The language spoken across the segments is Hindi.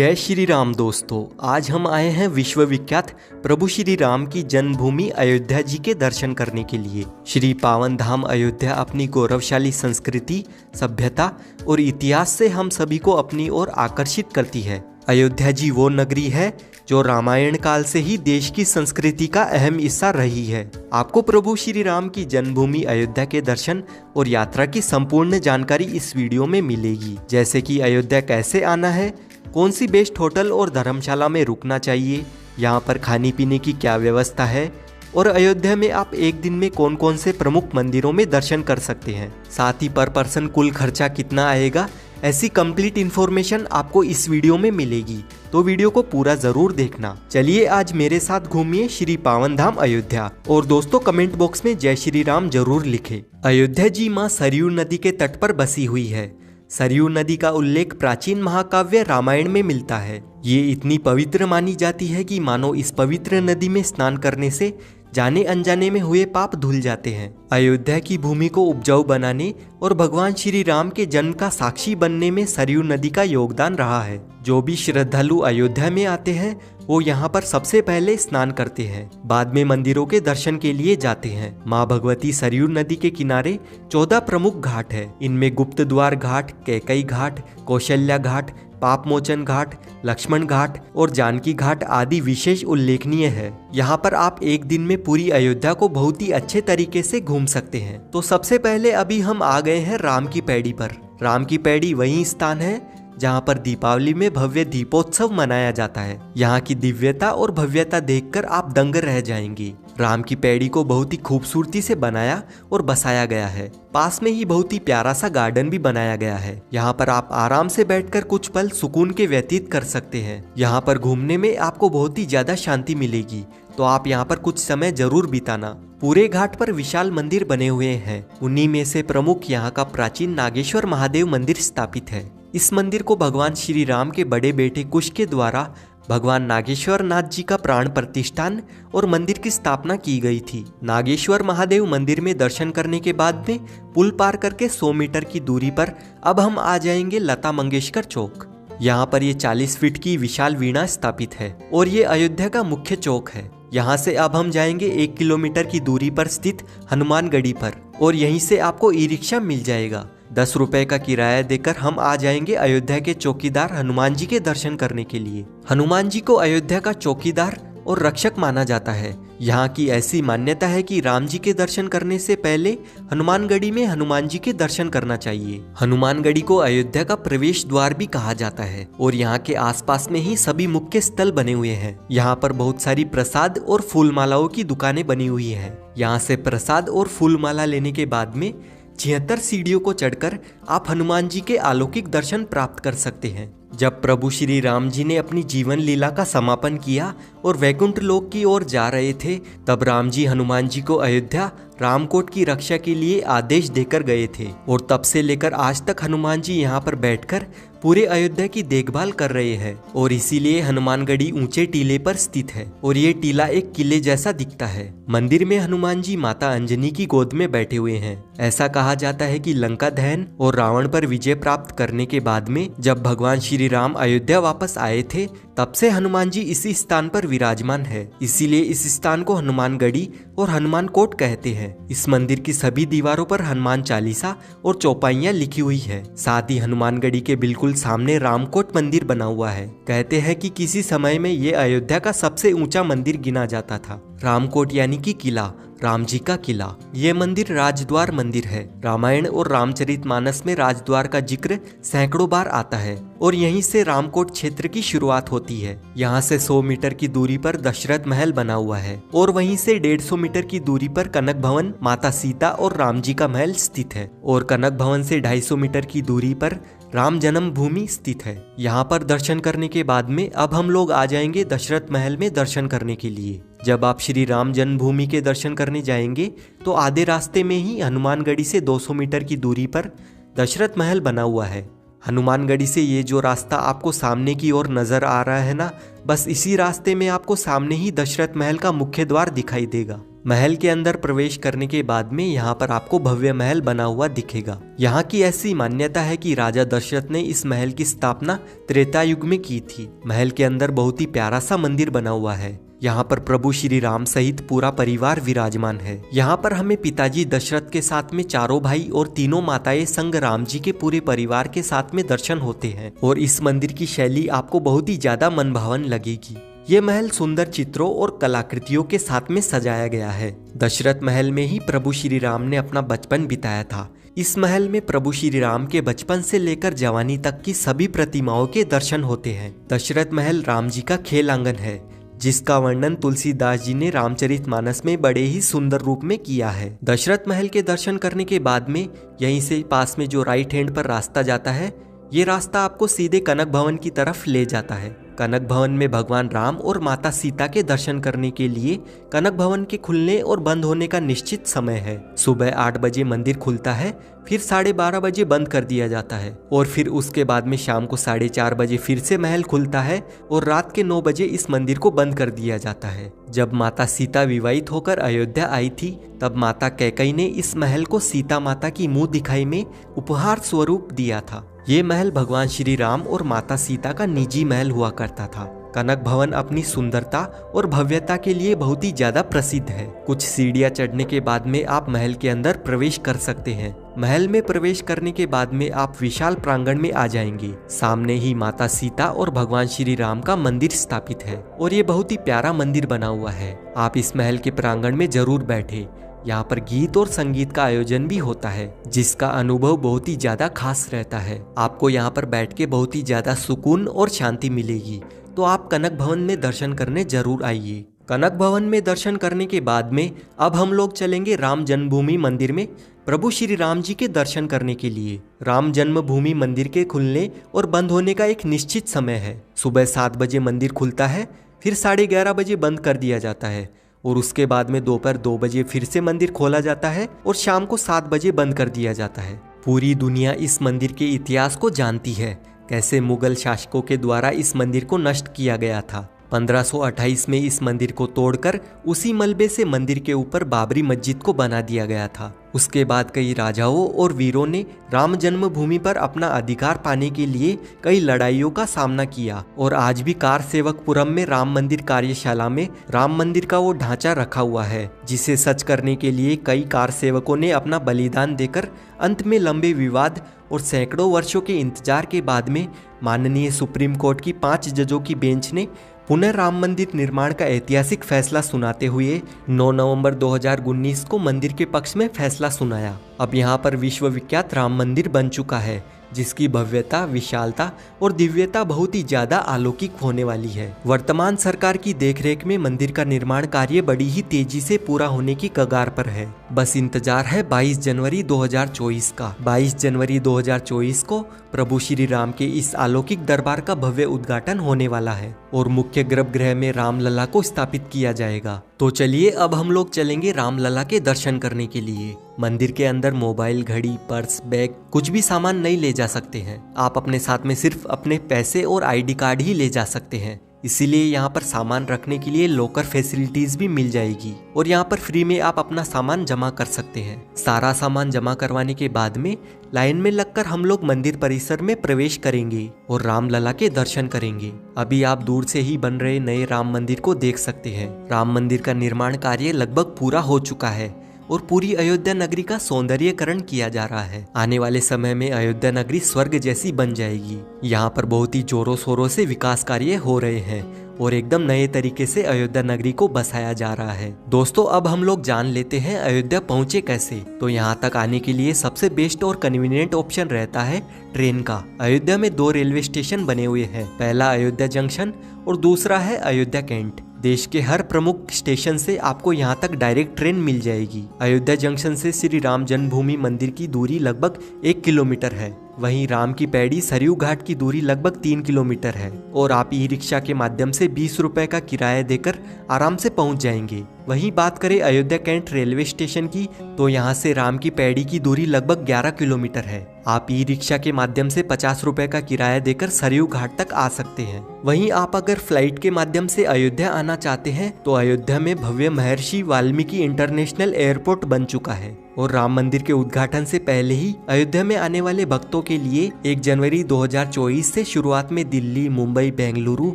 जय श्री राम दोस्तों, आज हम आए हैं विश्व विख्यात प्रभु श्री राम की जन्मभूमि अयोध्या जी के दर्शन करने के लिए। श्री पावन धाम अयोध्या अपनी गौरवशाली संस्कृति, सभ्यता और इतिहास से हम सभी को अपनी ओर आकर्षित करती है। अयोध्या जी वो नगरी है जो रामायण काल से ही देश की संस्कृति का अहम हिस्सा रही है। आपको प्रभु श्री राम की जन्मभूमि अयोध्या के दर्शन और यात्रा की संपूर्ण जानकारी इस वीडियो में मिलेगी, जैसे कि अयोध्या कैसे आना है, कौन सी बेस्ट होटल और धर्मशाला में रुकना चाहिए, यहाँ पर खाने पीने की क्या व्यवस्था है और अयोध्या में आप एक दिन में कौन कौन से प्रमुख मंदिरों में दर्शन कर सकते हैं। साथ ही पर पर्सन कुल खर्चा कितना आएगा, ऐसी कंप्लीट इन्फॉर्मेशन आपको इस वीडियो में मिलेगी, तो वीडियो को पूरा जरूर देखना। चलिए आज मेरे साथ घूमिए श्री पावन धाम अयोध्या। और दोस्तों कमेंट बॉक्स में जय श्री राम जरूर लिखें। अयोध्या जी माँ सरयू नदी के तट पर बसी हुई है। सरयू नदी का उल्लेख प्राचीन महाकाव्य रामायण में मिलता है। ये इतनी पवित्र मानी जाती है कि मानो इस पवित्र नदी में स्नान करने से जाने अनजाने में हुए पाप धुल जाते हैं। अयोध्या की भूमि को उपजाऊ बनाने और भगवान श्री राम के जन्म का साक्षी बनने में सरयू नदी का योगदान रहा है। जो भी श्रद्धालु अयोध्या में आते हैं वो यहाँ पर सबसे पहले स्नान करते हैं, बाद में मंदिरों के दर्शन के लिए जाते हैं। माँ भगवती सरयू नदी के किनारे 14 प्रमुख घाट है। इनमें गुप्त द्वार घाट, कैकई घाट, कौशल्या घाट, पापमोचन घाट, लक्ष्मण घाट और जानकी घाट आदि विशेष उल्लेखनीय है। यहाँ पर आप एक दिन में पूरी अयोध्या को बहुत ही अच्छे तरीके से घूम सकते हैं। तो सबसे पहले अभी हम आ गए हैं राम की पैड़ी पर। राम की पैड़ी वही स्थान है जहाँ पर दीपावली में भव्य दीपोत्सव मनाया जाता है। यहाँ की दिव्यता और भव्यता देखकर आप दंग रह जाएंगे। राम की पैड़ी को बहुत ही खूबसूरती से बनाया और बसाया गया है। पास में ही बहुत ही प्यारा सा गार्डन भी बनाया गया है। यहाँ पर आप आराम से बैठकर कुछ पल सुकून के व्यतीत कर सकते हैं। यहाँ पर घूमने में आपको बहुत ही ज्यादा शांति मिलेगी, तो आप यहाँ पर कुछ समय जरूर बिताना। पूरे घाट पर विशाल मंदिर बने हुए हैं। उन्हीं में से प्रमुख यहाँ का प्राचीन नागेश्वर महादेव मंदिर स्थापित है। इस मंदिर को भगवान श्री राम के बड़े बेटे कुश के द्वारा भगवान नागेश्वर नाथ जी का प्राण प्रतिष्ठान और मंदिर की स्थापना की गई थी। नागेश्वर महादेव मंदिर में दर्शन करने के बाद में पुल पार करके 100 मीटर की दूरी पर अब हम आ जाएंगे लता मंगेशकर चौक। यहाँ पर ये 40 फीट की विशाल वीणा स्थापित है और ये अयोध्या का मुख्य चौक है। यहाँ से अब हम जाएंगे 1 किलोमीटर की दूरी पर स्थित हनुमानगढ़ी पर और यहीं से आपको ई रिक्शा मिल जाएगा। 10 रुपए का किराया देकर हम आ जाएंगे अयोध्या के चौकीदार हनुमान जी के दर्शन करने के लिए। हनुमान जी को अयोध्या का चौकीदार और रक्षक माना जाता है। यहाँ की ऐसी मान्यता है कि राम जी के दर्शन करने से पहले हनुमानगढ़ी में हनुमान जी के दर्शन करना चाहिए। हनुमानगढ़ी को अयोध्या का प्रवेश द्वार भी कहा जाता है और यहाँ के आसपास में ही सभी मुख्य स्थल बने हुए हैं। यहाँ पर बहुत सारी प्रसाद और फूल मालाओं की दुकानें बनी हुई है। यहाँ से प्रसाद और फूल माला लेने के बाद में 76 सीढ़ियों को चढ़कर आप हनुमान जी के अलौकिक दर्शन प्राप्त कर सकते हैं। जब प्रभु श्री राम जी ने अपनी जीवन लीला का समापन किया और वैकुंठ लोक की ओर जा रहे थे, तब राम जी हनुमान जी को अयोध्या रामकोट की रक्षा के लिए आदेश देकर गए थे और तब से लेकर आज तक हनुमान जी यहाँ पर बैठकर पूरे अयोध्या की देखभाल कर रहे हैं। और इसीलिए हनुमानगढ़ी ऊंचे टीले पर स्थित है और ये टीला एक किले जैसा दिखता है। मंदिर में हनुमान जी माता अंजनी की गोद में बैठे हुए हैं। ऐसा कहा जाता है कि लंका दहन और रावण पर विजय प्राप्त करने के बाद में जब भगवान श्री राम अयोध्या वापस आए थे, तब से हनुमान जी इसी स्थान पर विराजमान है। इसीलिए इस स्थान को हनुमानगढ़ी और हनुमान कोट कहते हैं। इस मंदिर की सभी दीवारों पर हनुमान चालीसा और चौपाइयाँ लिखी हुई है। साथ ही हनुमानगढ़ी के बिल्कुल सामने रामकोट मंदिर बना हुआ है। कहते हैं कि किसी समय में ये अयोध्या का सबसे ऊंचा मंदिर गिना जाता था। रामकोट यानी कि किला, राम जी का किला। ये मंदिर राजद्वार मंदिर है। रामायण और रामचरितमानस में राजद्वार का जिक्र सैकड़ों बार आता है और यहीं से रामकोट क्षेत्र की शुरुआत होती है। यहाँ से 100 मीटर की दूरी पर दशरथ महल बना हुआ है और वहीं से 150 मीटर की दूरी पर कनक भवन, माता सीता और राम जी का महल स्थित है और कनक भवन से 250 मीटर की दूरी पर राम जन्म भूमि स्थित है। यहाँ पर दर्शन करने के बाद में अब हम लोग आ जाएंगे दशरथ महल में दर्शन करने के लिए। जब आप श्री राम जन्मभूमि के दर्शन करने जाएंगे तो आधे रास्ते में ही हनुमानगढ़ी से 200 मीटर की दूरी पर दशरथ महल बना हुआ है। हनुमानगढ़ी से ये जो रास्ता आपको सामने की ओर नजर आ रहा है ना, बस इसी रास्ते में आपको सामने ही दशरथ महल का मुख्य द्वार दिखाई देगा। महल के अंदर प्रवेश करने के बाद में यहाँ पर आपको भव्य महल बना हुआ दिखेगा। यहाँ की ऐसी मान्यता है कि राजा दशरथ ने इस महल की स्थापना त्रेता युग में की थी। महल के अंदर बहुत ही प्यारा सा मंदिर बना हुआ है। यहाँ पर प्रभु श्री राम सहित पूरा परिवार विराजमान है। यहाँ पर हमें पिताजी दशरथ के साथ में चारों भाई और तीनों माताएं संग राम जी के पूरे परिवार के साथ में दर्शन होते हैं और इस मंदिर की शैली आपको बहुत ही ज्यादा मनभावन लगेगी। ये महल सुंदर चित्रों और कलाकृतियों के साथ में सजाया गया है। दशरथ महल में ही प्रभु श्री राम ने अपना बचपन बिताया था। इस महल में प्रभु श्री राम के बचपन से लेकर जवानी तक की सभी प्रतिमाओं के दर्शन होते हैं। दशरथ महल राम जी का खेल आंगन है, जिसका वर्णन तुलसीदास जी ने रामचरितमानस में बड़े ही सुंदर रूप में किया है। दशरथ महल के दर्शन करने के बाद में यहीं से पास में जो राइट हैंड पर रास्ता जाता है, ये रास्ता आपको सीधे कनक भवन की तरफ ले जाता है। कनक भवन में भगवान राम और माता सीता के दर्शन करने के लिए कनक भवन के खुलने और बंद होने का निश्चित समय है। सुबह 8 बजे मंदिर खुलता है, फिर 12:30 बजे बंद कर दिया जाता है और फिर उसके बाद में शाम को 4:30 बजे फिर से महल खुलता है और रात के 9 बजे इस मंदिर को बंद कर दिया जाता है। जब माता सीता विवाहित होकर अयोध्या आई थी, तब माता कैकेयी ने इस महल को सीता माता की मुंह दिखाई में उपहार स्वरूप दिया था। ये महल भगवान श्री राम और माता सीता का निजी महल हुआ करता था। कनक भवन अपनी सुंदरता और भव्यता के लिए बहुत ही ज्यादा प्रसिद्ध है। कुछ सीढ़ियां चढ़ने के बाद में आप महल के अंदर प्रवेश कर सकते हैं। महल में प्रवेश करने के बाद में आप विशाल प्रांगण में आ जाएंगे। सामने ही माता सीता और भगवान श्री राम का मंदिर स्थापित है और ये बहुत ही प्यारा मंदिर बना हुआ है। आप इस महल के प्रांगण में जरूर बैठे। यहाँ पर गीत और संगीत का आयोजन भी होता है, जिसका अनुभव बहुत ही ज्यादा खास रहता है। आपको यहाँ पर बैठ के बहुत ही ज्यादा सुकून और शांति मिलेगी। तो आप कनक भवन में दर्शन करने जरूर आइए। कनक भवन में दर्शन करने के बाद में अब हम लोग चलेंगे राम जन्मभूमि मंदिर में प्रभु श्री राम जी के दर्शन करने के लिए। राम जन्मभूमि मंदिर के खुलने और बंद होने का एक निश्चित समय है। सुबह 7 बजे मंदिर खुलता है, फिर 11:30 बजे बंद कर दिया जाता है और उसके बाद में दोपहर 2 बजे फिर से मंदिर खोला जाता है और शाम को 7 बजे बंद कर दिया जाता है। पूरी दुनिया इस मंदिर के इतिहास को जानती है, कैसे मुगल शासकों के द्वारा इस मंदिर को नष्ट किया गया था। 1528 में इस मंदिर को तोड़कर उसी मलबे से मंदिर के ऊपर बाबरी मस्जिद को बना दिया गया था। उसके बाद कई राजाओं और वीरों ने राम जन्मभूमि पर अपना अधिकार पाने के लिए कई लड़ाइयों का सामना किया और आज भी कार सेवकपुरम में राम मंदिर कार्यशाला में राम मंदिर का वो ढांचा रखा हुआ है, जिसे सच करने के लिए कई कार सेवकों ने अपना बलिदान देकर अंत में लंबे विवाद और सैकड़ों वर्षों के इंतजार के बाद में माननीय सुप्रीम कोर्ट की 5 जजों की बेंच ने पुनः राम मंदिर निर्माण का ऐतिहासिक फैसला सुनाते हुए 9 नवंबर 2019 को मंदिर के पक्ष में फैसला सुनाया। अब यहाँ पर विश्व विख्यात राम मंदिर बन चुका है, जिसकी भव्यता, विशालता और दिव्यता बहुत ही ज्यादा अलौकिक होने वाली है। वर्तमान सरकार की देखरेख में मंदिर का निर्माण कार्य बड़ी ही तेजी से पूरा होने की कगार पर है। बस इंतजार है 22 जनवरी 2024 का। 22 जनवरी 2024 को प्रभु श्री राम के इस अलौकिक दरबार का भव्य उद्घाटन होने वाला है और मुख्य गर्भगृह में रामलला को स्थापित किया जाएगा। तो चलिए अब हम लोग चलेंगे रामलला के दर्शन करने के लिए। मंदिर के अंदर मोबाइल, घड़ी, पर्स, बैग कुछ भी सामान नहीं ले जा सकते हैं। आप अपने साथ में सिर्फ अपने पैसे और आईडी कार्ड ही ले जा सकते हैं। इसीलिए यहाँ पर सामान रखने के लिए लॉकर फैसिलिटीज भी मिल जाएगी और यहाँ पर फ्री में आप अपना सामान जमा कर सकते हैं। सारा सामान जमा करवाने के बाद में लाइन में लगकर हम लोग मंदिर परिसर में प्रवेश करेंगे और रामलला के दर्शन करेंगे। अभी आप दूर से ही बन रहे नए राम मंदिर को देख सकते हैं। राम मंदिर का निर्माण कार्य लगभग पूरा हो चुका है और पूरी अयोध्या नगरी का सौंदर्यीकरण किया जा रहा है। आने वाले समय में अयोध्या नगरी स्वर्ग जैसी बन जाएगी। यहाँ पर बहुत ही जोरों शोरों से विकास कार्य हो रहे हैं और एकदम नए तरीके से अयोध्या नगरी को बसाया जा रहा है। दोस्तों अब हम लोग जान लेते हैं अयोध्या पहुँचे कैसे। तो यहाँ तक आने के लिए सबसे बेस्ट और कन्वीनियंट ऑप्शन रहता है ट्रेन का। अयोध्या में 2 रेलवे स्टेशन बने हुए हैं। पहला अयोध्या जंक्शन और दूसरा है अयोध्या कैंट। देश के हर प्रमुख स्टेशन से आपको यहाँ तक डायरेक्ट ट्रेन मिल जाएगी। अयोध्या जंक्शन से श्री राम जन्मभूमि मंदिर की दूरी लगभग 1 किलोमीटर है। वहीं राम की पैड़ी सरयू घाट की दूरी लगभग 3 किलोमीटर है और आप ई रिक्शा के माध्यम से 20 रुपए का किराया देकर आराम से पहुंच जाएंगे। वहीं बात करें अयोध्या कैंट रेलवे स्टेशन की, तो यहाँ से राम की पैड़ी की दूरी लगभग 11 किलोमीटर है। आप ई रिक्शा के माध्यम से 50 रुपए का किराया देकर सरयू घाट तक आ सकते हैं। वहीं आप अगर फ्लाइट के माध्यम से अयोध्या आना चाहते हैं तो अयोध्या में भव्य महर्षि वाल्मीकि इंटरनेशनल एयरपोर्ट बन चुका है और राम मंदिर के उद्घाटन से पहले ही अयोध्या में आने वाले भक्तों के लिए 1 जनवरी 2024 से शुरुआत में दिल्ली, मुंबई, बेंगलुरु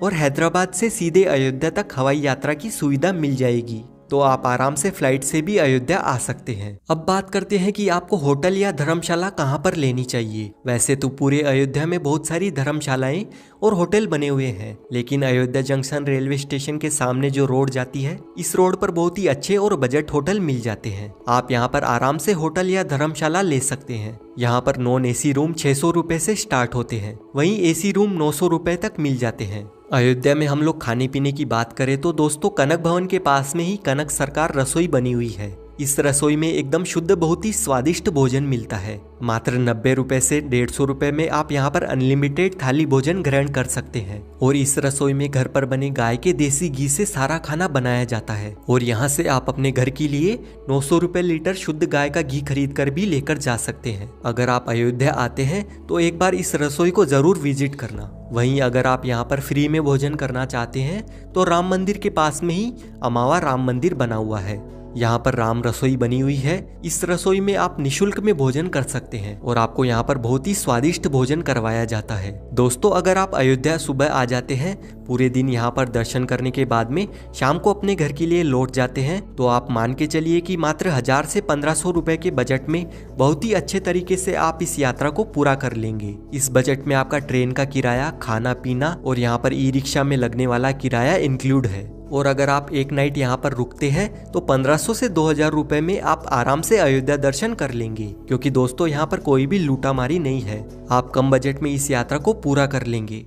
और हैदराबाद से सीधे अयोध्या तक हवाई यात्रा की सुविधा मिल जाएगी, तो आप आराम से फ्लाइट से भी अयोध्या आ सकते हैं। अब बात करते हैं कि आपको होटल या धर्मशाला कहाँ पर लेनी चाहिए। वैसे तो पूरे अयोध्या में बहुत सारी धर्मशालाएं और होटल बने हुए हैं, लेकिन अयोध्या जंक्शन रेलवे स्टेशन के सामने जो रोड जाती है, इस रोड पर बहुत ही अच्छे और बजट होटल मिल जाते हैं। आप यहाँ पर आराम से होटल या धर्मशाला ले सकते हैं। यहाँ पर नॉन एसी रूम 600 रुपए से स्टार्ट होते हैं, वहीं एसी रूम 900 रुपए तक मिल जाते हैं। अयोध्या में हम लोग खाने पीने की बात करें तो दोस्तों कनक भवन के पास में ही कनक सरकार रसोई बनी हुई है। इस रसोई में एकदम शुद्ध बहुत ही स्वादिष्ट भोजन मिलता है। मात्र 90 रुपए से 150 रुपए में आप यहाँ पर अनलिमिटेड थाली भोजन ग्रहण कर सकते हैं। और इस रसोई में घर पर बने गाय के देसी घी से सारा खाना बनाया जाता है और यहाँ से आप अपने घर के लिए 900 रुपए लीटर शुद्ध गाय का घी खरीद कर भी लेकर जा सकते हैं। अगर आप अयोध्या आते हैं तो एक बार इस रसोई को जरूर विजिट करना। वहीं अगर आप यहाँ पर फ्री में भोजन करना चाहते हैं तो राम मंदिर के पास में ही अमावा राम मंदिर बना हुआ है। यहाँ पर राम रसोई बनी हुई है। इस रसोई में आप निशुल्क में भोजन कर सकते हैं और आपको यहाँ पर बहुत ही स्वादिष्ट भोजन करवाया जाता है। दोस्तों अगर आप अयोध्या सुबह आ जाते हैं, पूरे दिन यहाँ पर दर्शन करने के बाद में शाम को अपने घर के लिए लौट जाते हैं, तो आप मान के चलिए कि मात्र 1000 से 1500 रुपए के बजट में बहुत ही अच्छे तरीके से आप इस यात्रा को पूरा कर लेंगे। इस बजट में आपका ट्रेन का किराया, खाना पीना और यहाँ पर ई रिक्शा में लगने वाला किराया इंक्लूड है। और अगर आप एक नाइट यहाँ पर रुकते हैं तो 1500 से 2000 रुपए में आप आराम से अयोध्या दर्शन कर लेंगे, क्योंकि दोस्तों यहाँ पर कोई भी लूटामारी नहीं है। आप कम बजट में इस यात्रा को पूरा कर लेंगे।